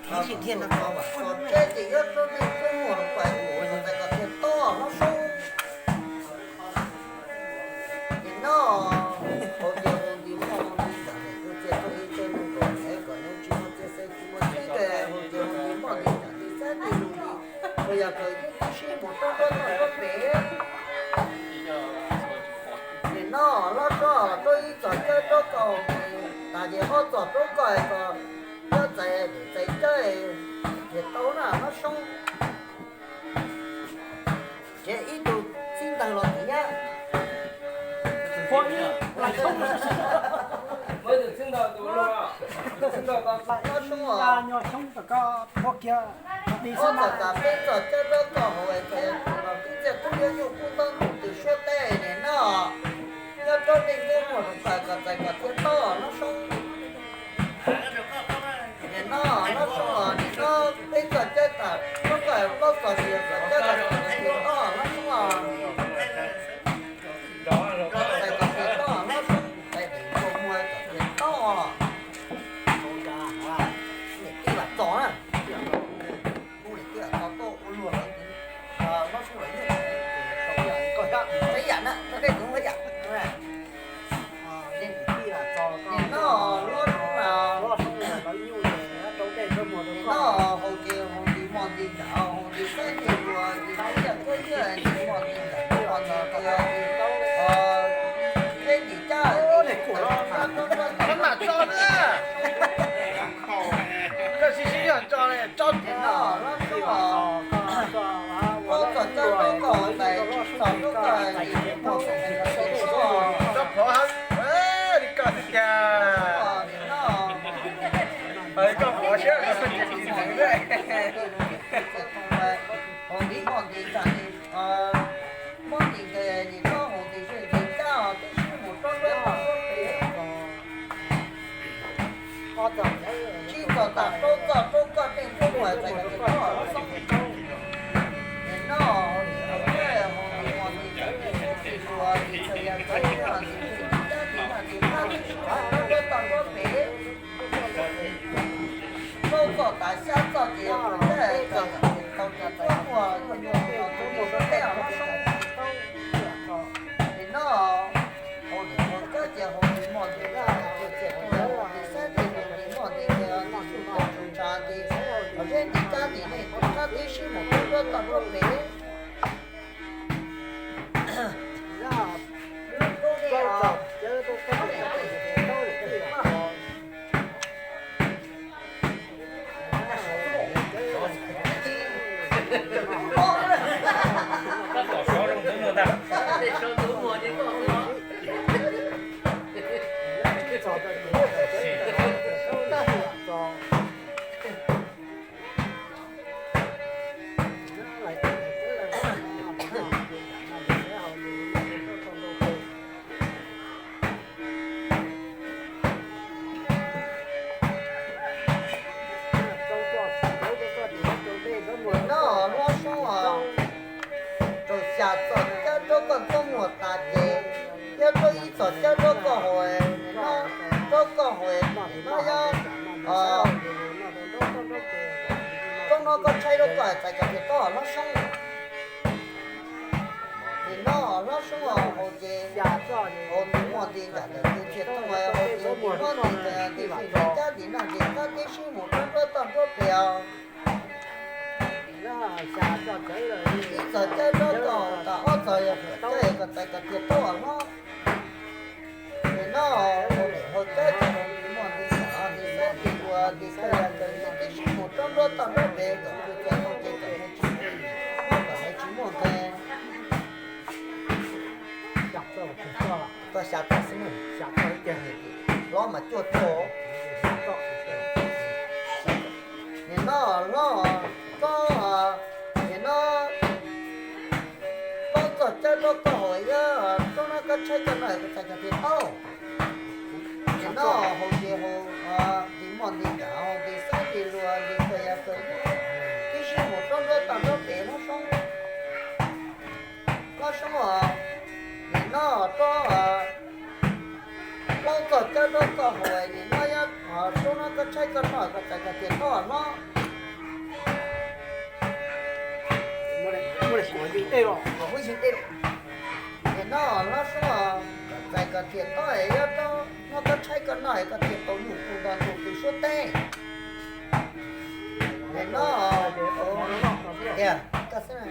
天天天的高吧。这几个都是中国的怪物，这个天多了收。你那好结婚的忙的家的，就这头一这能搞那个，能去我这些去我这个好结婚的忙的家的，三的路的，我要个一个是不多多多多别。你那老早都一早就都搞的，大家好早都搞一个。在这也都那那松，这一度先到落地呀。我就听到多了，听到到那松啊。要从这个国家，你我这个边着这个搞好的，这这都要有不当的说带的呢，要找那个么这个天道那松。那说你那那个这个那个老早些个这个那啊那什么，这个天道那说哎我摸这天道了，好家伙，你对吧？早啊，我的对早到我路上啊，那说了一个，高下谁演的？这得跟我讲，对不对？啊，你对了，早你那老什么？老师那个牛的，都在这么你多。那后天红的忙的家，红的三天多，你两个月你忙的家，忙那个给你家他哪招的？这是谁想招的？招你那呢？那是我，我早早都搞来，早都搞来，你不那个谁说？这跑还哎，你搞的呀？哎，搞好些个分进去的。红的忙的家的忙的个你那红的是你家的是我装装装好的，这个大都个变中外这个地方，你那对红的忙的家的是说你这样这样的，你那的是我当个别。高高大下早的，这个到这周末有这样的生活，你那好的，我这结婚的忙的个，就结婚了，第三天的忙的个，你是做出差的，而且你家里呢，他的是么多个当个别，下次什么？下次一点老么就多。你那你那这个好呀，做那个菜个那个菜个挺好。你那好些好你忙的家，的三的路的这样子，其实我当个别那种，那什么，你那老早这个好你那样做那个菜 chạy con nọ có chạy cái tiền to nó mua được của gì đây rồi không có gì đâu thì nó sao chạy cái tiền to ấy nó có chạy con nọ cái tiền to nhiều cũng toàn thuộc từ số tệ thì nó yeah cái gì này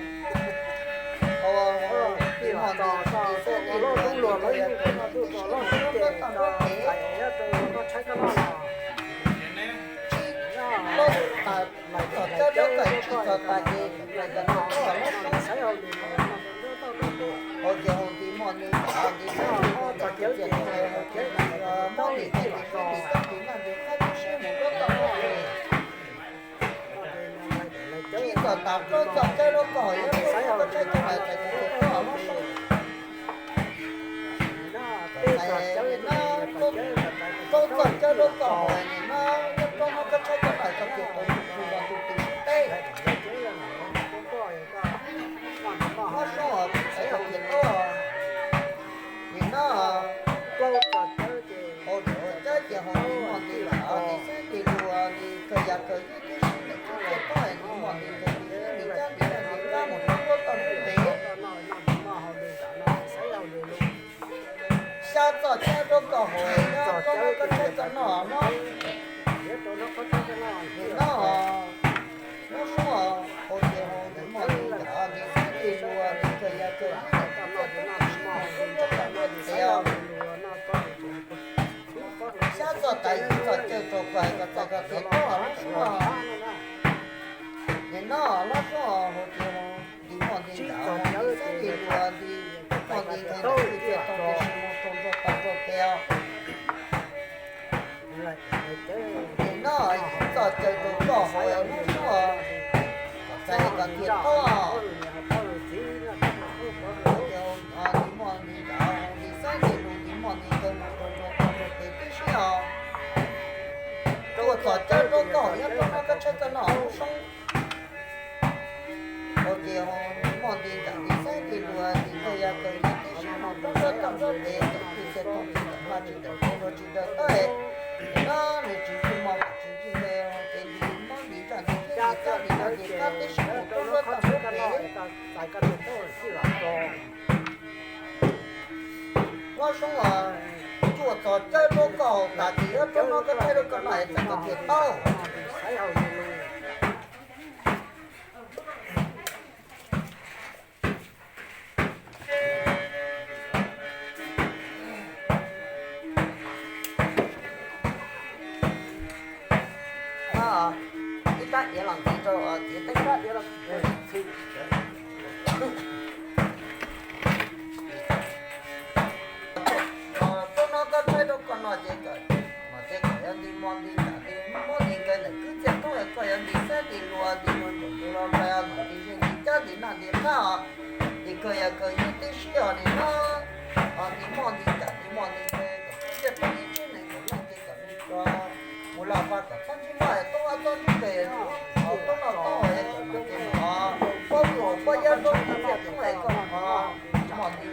thì họ cho nó luôn luôn nó như cái nó tự nó tiền cho cái nó chạy cái nó nó tại cho cái chỉ cho tại cái nó nó sai rồi ok hôm thì mòn đi mòn đi cho kiểu gì mòn đi thì tất nhiên là được khách sẽ một cái tao chỉ còn tao cho cái nó còi nó có cái này cái nó tôi còn cho nó còi nó có cái này trong việc tôi là tôi tìm tê nó sao sẽ học việc đó thì nó cái gì họ đi mòn đi là đi sẽ đi lùa đi cái nhà cái cái có ai đi mòn đi cái đi ra một cái tầm thế sao cho cha nó có hồi nó có cái nó nó sao hồi đi mòn đi là đi sẽ đi lùa đi cái nhà cái sao cho tại cho chơi cho quay cái tiền đó nó sao nó sao hồi đi mòn đi đảo đi sẽ đi lùa đi mòn đi cái đó đi cái tông keo nó cho chơi cho có hồi nó sao chạy cái tiền đó đi mòn đi đảo đi sẽ đi lùa đi mòn đi cái tôi có chơi tôi có nhá tôi nó có chơi cái nào xong ok mòn đi chẳng đi xe đi lùa đi tôi ya tôi đi xem nó tôi tầm tôi để tôi sẽ không chỉ được mà chỉ được tôi chỉ được tới nó là chỉ cứ mong chỉ về cái đi mong đi chẳng đi cái đi nó đi cái đi xem tôi tầm tôi để tại cái đó thì là rồi nó xong rồi chùa trò chơi nó cầu là chỉ ở trong nó có chơi được cái này chẳng có thiệt đâu sai hầu gì luôn cái tác để làm gì cho chỉ tính tác để làm tôi nó có chơi được con nó gì cả mà chơi cái đi mòn đi cái này cứ chơi tôi cái đi xe đi lùa đi mòn đi lo ra mà đi đi chơi đi nào đi nào đi cái đi xíu đi nó đi mòn đi cái chơi tôi đi chơi này cũng là chơi cái đi cho một là phát cả thân chứ mà tôi đi về tôi nó to ấy có giờ tôi đi về tôi lại còn mòn đi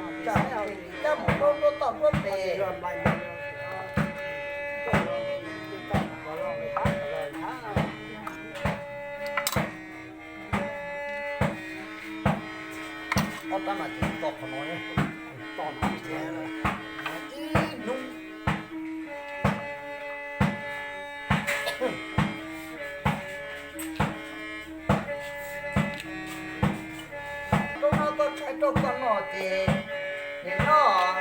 cha một đôi tao rất về tao mà chỉ tọt vào nó nhé tọt vào cái này ý nung tôi nó có chạy cho con nó thì nó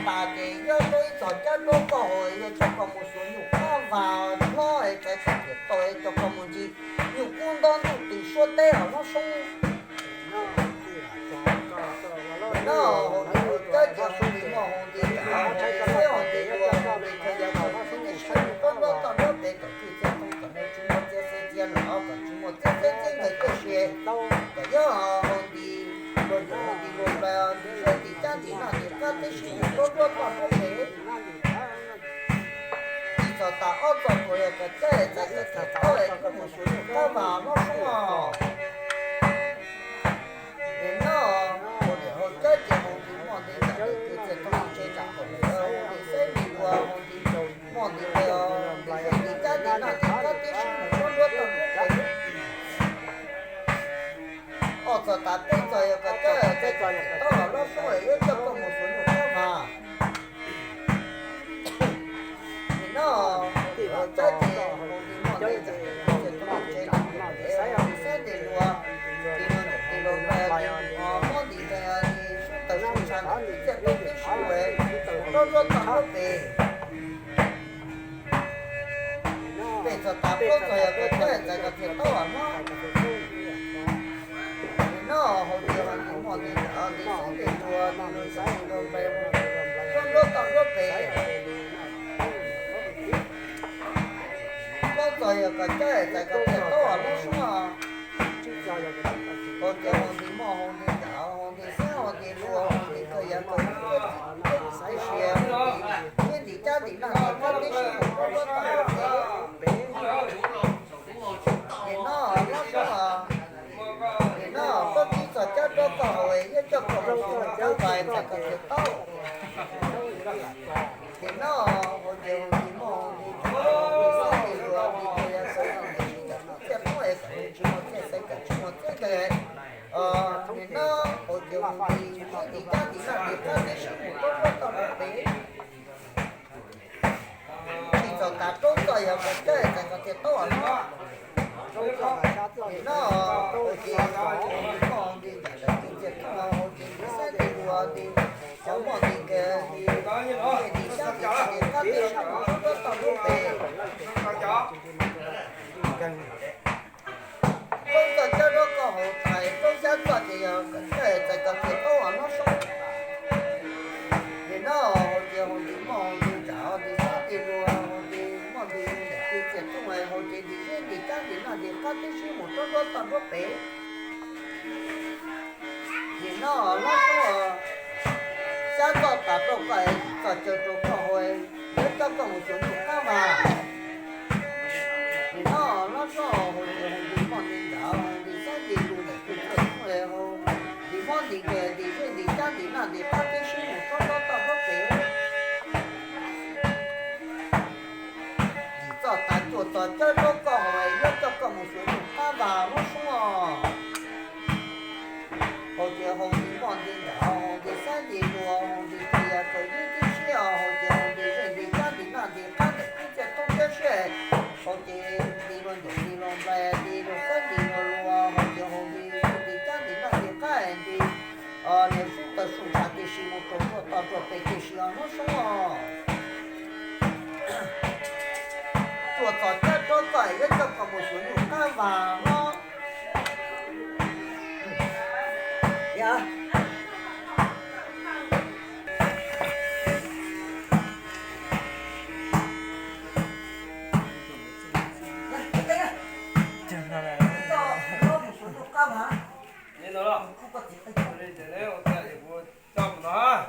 tà thì tôi cho cha nó có hồi cho con một số nhục nó vào nó chạy tôi cho con một gì nhục con đó từ số tê ở nó sung nó cái kiểu gì mà hồn thì cái hồn thì nó bị cái gì mà nó sinh cái con đó tao nó để cái cái không cần nó chúng nó sẽ tiền nó còn chúng nó sẽ người cái gì cái giờ hồn thì rồi hồn thì rồi là thì cha thì là thì các cái gì nó tao nó để cho ta ở trong cái cái tôi có một số cái mà nó không à cái gì hồn thì mòn đi cả cái chuyện không chơi chẳng có gì hồn thì sẽ bị mòn đi cái ta bây giờ có chơi cái trò đó là nó xong rồi cho con một số người khác mà thì nó chơi thì một cái món này chơi nó chơi sẽ để luôn thì nó về món gì thì tự nhiên sản sẽ có cái số về nó rất là về bây giờ ta bây giờ có chơi cái cái đó là nó hồi chiều mình một thì sáng thì chùa thì sáng thì rồi về con rất về con rồi cái chơi cái cái to nó sao hồi chiều thì mò hồi thì chảo hồi thì sáng hồi thì lúa hồi thì cái gì cái xe cái gì cha thì là cái xe rất về thì nó sao thì nó có chỉ cho chắc đó có hồi với cho có một cái bài là cái tao thì nó hồi chiều thì mò thì sáng thì lúa thì cái sẽ có cái sẽ cái thì nó hồi chiều thì cha thì là cái xe rất về chỉ cho ta trốn rồi cái chơi cái tao nó thì nó hồi chiều còn thì còn thì sẽ đi qua thì cháu một thì cái thì sao thì các thì nó rất là tốt về con cần cho nó có hậu thầy con sẽ cho thì cái to nó sống thì nó hồi chiều thì mòn thì chảo thì sao thì rồi thì mòn thì chuyện trong này hồi chiều thì chắc thì là thì các cái số một rất là bé thì nó có sẽ có tập đâu cái chơi đâu có hồi nếu cho có một số một cái mà thì nó có hồi thì mòn thì chảo thì sao thì rồi thì chuyện trong này thì mòn thì cái thì chắc thì là thì các cái số một rất là bé cho ta cho chơi nó có hồi nó cho có một số một cái vào nó xong hồi chiều hôm thì còn đi đảo hôm thì sáng thì lúa hôm thì cái gì xe hồi chiều thì cha thì là thì các cái không cái xe hồi thì đi luôn về đi luôn sáng thì lúa hồi chiều hôm thì cha thì là thì cái thì nếu xuống ta thì xí một chỗ ta cho cái xí nó xong chuột giỏi chết cho cởi cái chồng còn một số những cái và nó dạ你走了，我这进来我再也不找不着。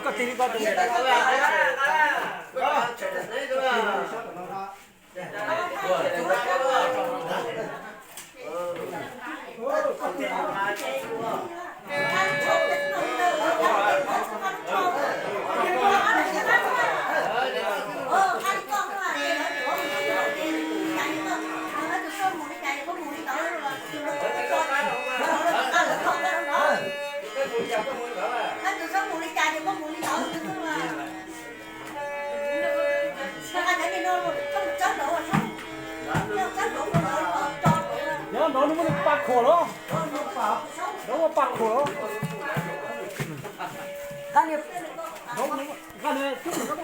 có tí có tí nó mới bạc khổ đó nó mà bạc khổ đó gan nghiệp nó gan này chút nữa